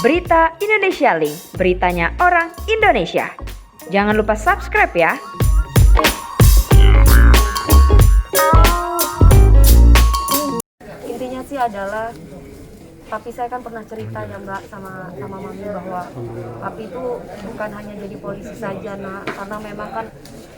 Berita Indonesia Link, beritanya orang Indonesia. Jangan lupa subscribe ya. Intinya sih adalah papi saya kan pernah cerita ya Mbak sama Mami bahwa papi itu bukan hanya jadi polisi saja nak, karena memang kan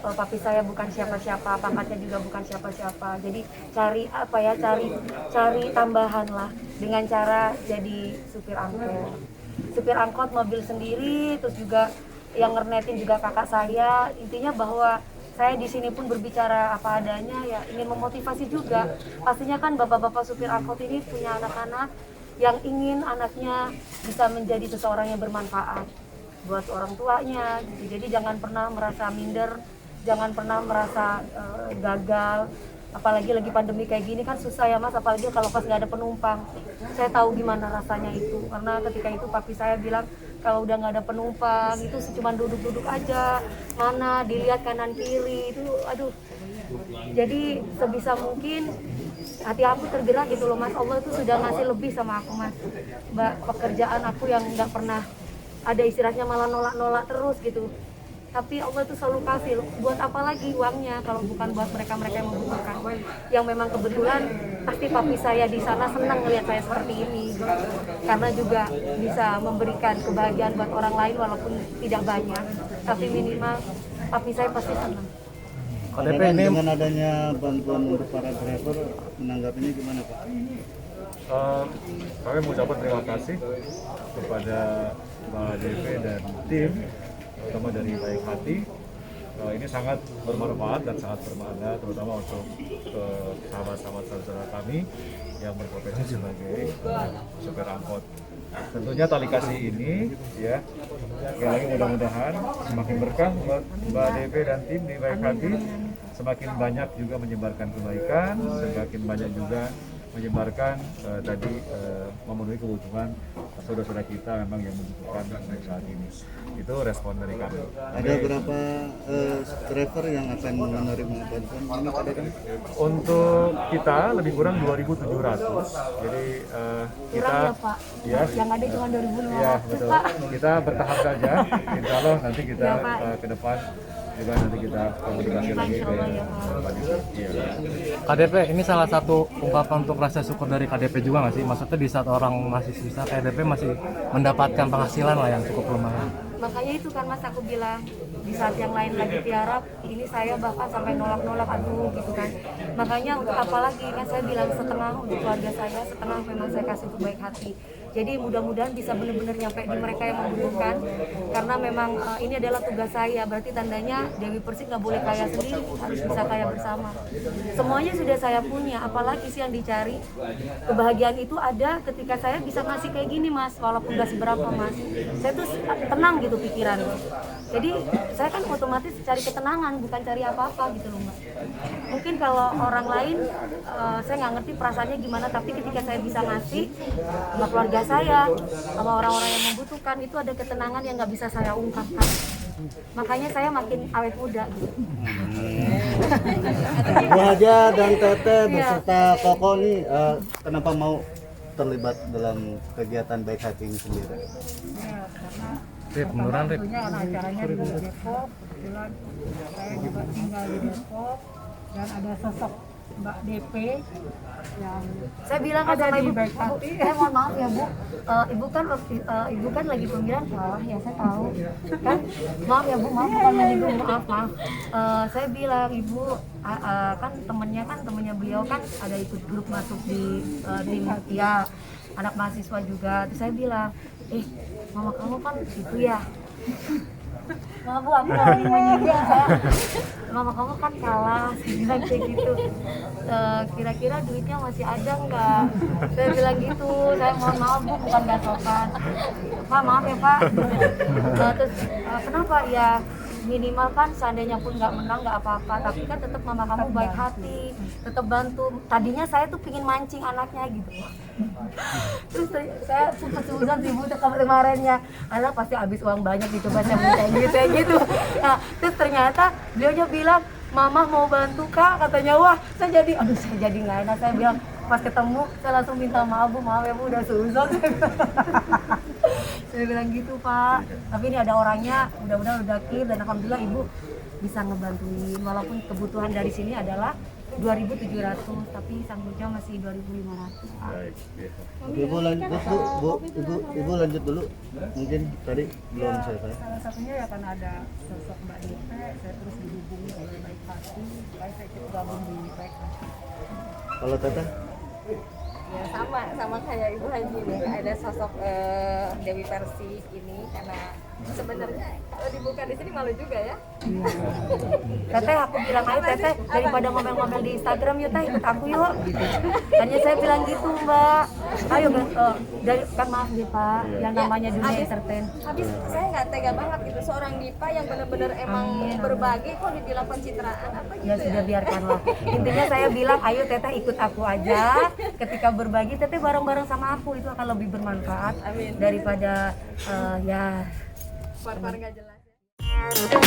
papi saya bukan siapa-siapa, pangkatnya juga bukan siapa-siapa. Jadi cari tambahan lah dengan cara jadi supir angkot. Supir angkot mobil sendiri, terus juga yang ngernetin juga kakak saya. Intinya bahwa saya di sini pun berbicara apa adanya ya, ingin memotivasi juga. Pastinya kan bapak-bapak supir angkot ini punya anak-anak yang ingin anaknya bisa menjadi seseorang yang bermanfaat buat orang tuanya gitu. Jadi jangan pernah merasa minder, jangan pernah merasa gagal. Apalagi lagi pandemi kayak gini kan susah ya Mas, apalagi kalau pas nggak ada penumpang. Saya tahu gimana rasanya itu, karena ketika itu papi saya bilang kalau udah nggak ada penumpang itu cuma duduk-duduk aja, mana dilihat kanan kiri itu, aduh. Jadi sebisa mungkin hati aku tergerak gitu loh Mas, Allah itu sudah ngasih lebih sama aku Mas. Mbak, pekerjaan aku yang nggak pernah ada istilahnya malah nolak-nolak terus gitu. Tapi Allah itu selalu kasih, buat apa lagi uangnya kalau bukan buat mereka-mereka yang membutuhkan. Yang memang kebetulan pasti papi saya di sana senang melihat saya seperti ini. Karena juga bisa memberikan kebahagiaan buat orang lain walaupun tidak banyak. Tapi minimal papi saya pasti senang. KDP ini dengan adanya bantuan untuk para driver, menanggapinya gimana Pak? Kami mengucapkan terima kasih kepada Mbak DP dan tim, terutama dari Baik Hati. Ini sangat bermanfaat dan sangat bermakna, terutama untuk sahabat-sahabat saudara kami yang berprofesi sebagai supir angkot. Tentunya tali kasih ini ya, sekali lagi mudah-mudahan semakin berkah buat Mbak DP dan tim di Baik Hati, semakin banyak juga menyebarkan kebaikan, semakin banyak juga menyebarkan memenuhi kebutuhan saudara-saudara kita memang yang membutuhkan saat ini. Itu respon dari kami. Ada berapa driver yang akan menerima bantuan ini KDP? Untuk kita lebih kurang 2.700. Jadi kita Kurang ya Pak, ya, yang ada cuma 2.500 ya betul. Pak. Kita bertahap saja. Insya Allah nanti kita Ya, Pak. ke depan juga nanti kita komunikasi lagi Insya Allah, ya, Pak. Iya. KDP ini salah satu ungkapan untuk rasa syukur dari KDP juga nggak sih? Maksudnya di saat orang masih susah, KDP masih mendapatkan penghasilan lah yang cukup lumayan. Makanya itu kan Mas aku bilang di saat yang lain lagi tiarap, ini saya bahkan sampai nolak-nolak aduh gitu kan. Makanya untuk apa lagi kan saya bilang setengah untuk keluarga saya, setengah memang saya kasih untuk Baik Hati. Jadi mudah-mudahan bisa benar-benar nyampe di mereka yang membutuhkan, karena memang ini adalah tugas saya. Berarti tandanya Dewi Persik nggak boleh kaya sendiri, harus bisa kaya bersama. Semuanya sudah saya punya, apalagi sih yang dicari. Kebahagiaan itu ada ketika saya bisa ngasih kayak gini Mas, walaupun nggak seberapa Mas. Saya tuh tenang gitu pikiran. Jadi saya kan otomatis cari ketenangan, bukan cari apa-apa gitu loh Mbak. Mungkin kalau orang lain saya nggak ngerti perasaannya gimana, tapi ketika saya bisa ngasih sama keluarga saya, sama orang-orang yang membutuhkan, itu ada ketenangan yang nggak bisa saya ungkapkan. Makanya saya makin awet muda gitu. Bu Haja dan Tete beserta Koko nih, kenapa mau terlibat dalam kegiatan Baik Hati ini sendiri? Ya, karena Rip, beneran Rip. tentunya kan acaranya di Depok, kebetulan saya juga tinggal di Depok, dan ada sosok Mbak DP yang Saya bilang kan ada sama di ibu, Baik Hati. mohon maaf ya Bu, ibu kan lagi pemilihan salah ya, saya tahu kan, maaf ya Bu, maaf bukan menyinggung, maaf. Saya bilang ibu kan temennya beliau kan ada ikut grup masuk di tim ya, anak mahasiswa juga. Terus saya bilang, mama kamu kan itu ya. Mama Bu, aku mau menyinggung saya. Mama kamu kan kalah, saya bilang kayak gitu. Kira-kira duitnya masih ada nggak? Saya bilang gitu. Saya mohon maaf Bu, bukan nggak sopan. Pak, maaf ya Pak. Terus kenapa ya? Minimal kan seandainya pun nggak menang nggak apa-apa, tapi kan tetap mama kamu baik hati, tetap bantu. Tadinya saya tuh pingin mancing anaknya gitu. Terus saya sempat suzon ibu kemarinnya, anak pasti habis uang banyak dicoba saya minta gitu. Nah, terus ternyata beliaunya bilang, Mama mau bantu kak, katanya. Wah saya jadi nggak enak. Saya bilang pas ketemu saya langsung minta maaf bu, maaf ya bu udah susah. Saya bilang gitu pak, tapi ini ada orangnya, udah clear dan alhamdulillah ibu bisa ngebantuin walaupun kebutuhan dari sini adalah 2.700 tapi sanggunya masih 2.500 pak. Baik, ya. Ibu lanjut dulu, ibu lanjut dulu. Mungkin tadi belum selesai. Salah satunya ya karena ada sosok Mbak Depe, saya terus dihubungi oleh Baik Hati, supaya saya ikut gabung di Baik Hati. Kalau Teteh? Ya sama kayak Ibu Haji nih, ada sosok Dewi Persik ini karena sebenarnya kalau dibuka di sini malu juga ya. Teteh aku bilang ayo teteh daripada ngomel-ngomel di Instagram yuk teh ikut aku yuk gitu. Hanya saya bilang gitu mbak. Ayo dari kan maaf nih pak, yang namanya dunia entertain. Habis saya nggak tega banget gitu seorang Dipa yang benar-benar emang berbagi kok dibilang pencitraan apa gitu Ya sudah ya. biarkanlah. Intinya saya bilang ayo teteh ikut aku aja. Ketika berbagi teteh bareng-bareng sama aku itu akan lebih bermanfaat Amin. daripada ya Par-par nggak jelas ya.